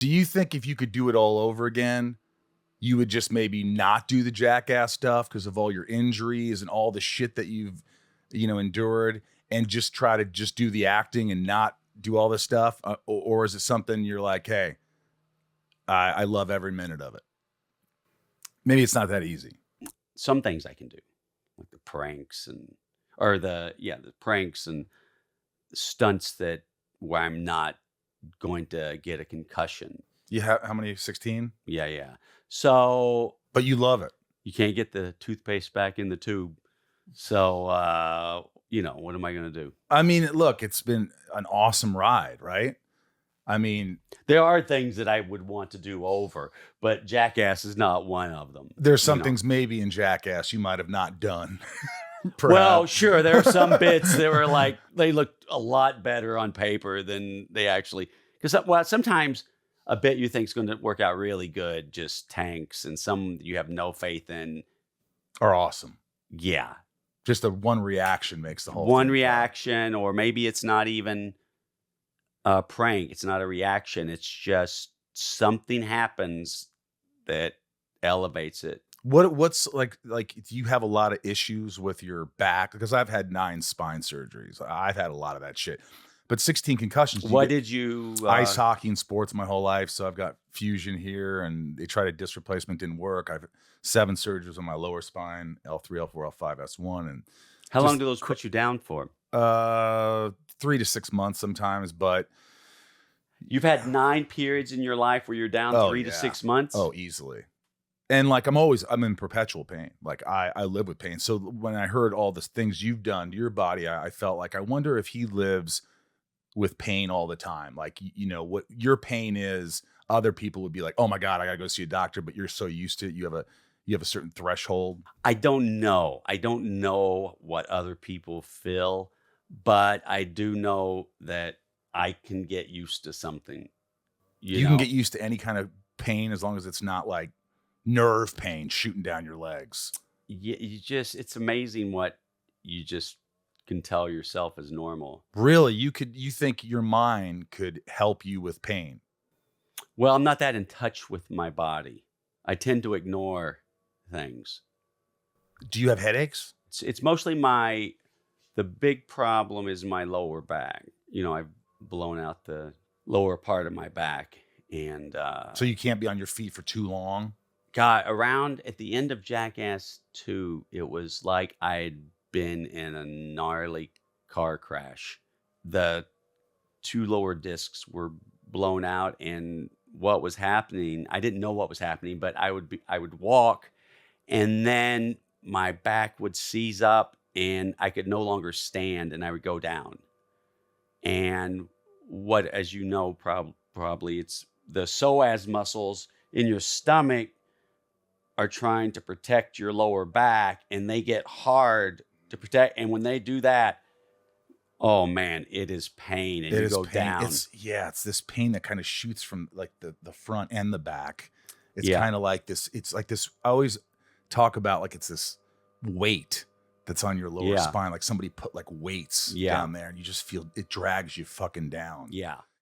Do you think if you could do it all over again, you would just maybe not do the Jackass stuff because of all your injuries and all the shit that you've, endured, and just try to just do the acting and not do all this stuff? Or is it something you're like, hey, I love every minute of it? Maybe it's not that easy. Some things I can do, like the pranks or the pranks and stunts that where I'm not going to get a concussion. You have how many? 16? Yeah, yeah. So But you love it. you can't get the toothpaste back in the tube. So, what am I going to do? I mean, look, it's been an awesome ride, right? I mean, There are things that I would want to do over, but Jackass is not one of them. there's some you know. things maybe in Jackass you might have not done. Well, Perhaps. sure, there are some bits that were like they looked a lot better on paper than they actually. Because sometimes a bit you think is going to work out really good just tanks, and some you have no faith in. Are awesome. Yeah, Just the one reaction makes the whole one thing reaction, or maybe it's not even a prank. It's not a reaction. It's just something happens that elevates it. What's like do you have a lot of issues with your back? Because I've had 9 spine surgeries. I've had a lot of that shit. But 16 concussions. What did you? Ice hockey and sports my whole life, so I've got fusion here, and they tried a disc replacement, didn't work. I've 7 surgeries on my lower spine, L3, L4, L5, S1, and How long just do those put you down for? 3 to 6 months sometimes, but You've had 9 periods in your life where you're down Oh, 3 to yeah. 6 months. oh, easily. And like I'm in perpetual pain. Like I live with pain. So when I heard all the things you've done to your body, I felt like I wonder if he lives with pain all the time. Like what your pain is, other people would be like, "Oh my God, I gotta go see a doctor," but you're so used to it. You have a certain threshold. I don't know. I don't know what other people feel, but I do know that I can get used to something. You You can know, get used to any kind of pain as long as it's not like nerve pain shooting down your legs. it's amazing what you just can tell yourself is normal. Really, you think your mind could help you with pain? Well, I'm not that in touch with my body. I tend to ignore things. Do you have headaches? It's mostly the big problem is my lower back. I've blown out the lower part of my back, and So you can't be on your feet for too long? got around at the end of Jackass 2, it was like I'd been in a gnarly car crash. The 2 lower discs were blown out, and what was happening, I didn't know what was happening, but I would walk, and then my back would seize up and I could no longer stand, and I would go down. And as you know, probably it's the psoas muscles in your stomach are trying to protect your lower back, and they get hard to protect. And when they do that, oh man, it is pain, and It you is go pain. down. It's this pain that kind of shoots from like the front and the back. It's Yeah. kind of like this. It's like this. I always talk about like it's this weight that's on your lower Yeah. spine. Like somebody put like weights Yeah. down there, and you just feel it drags you fucking down. Yeah.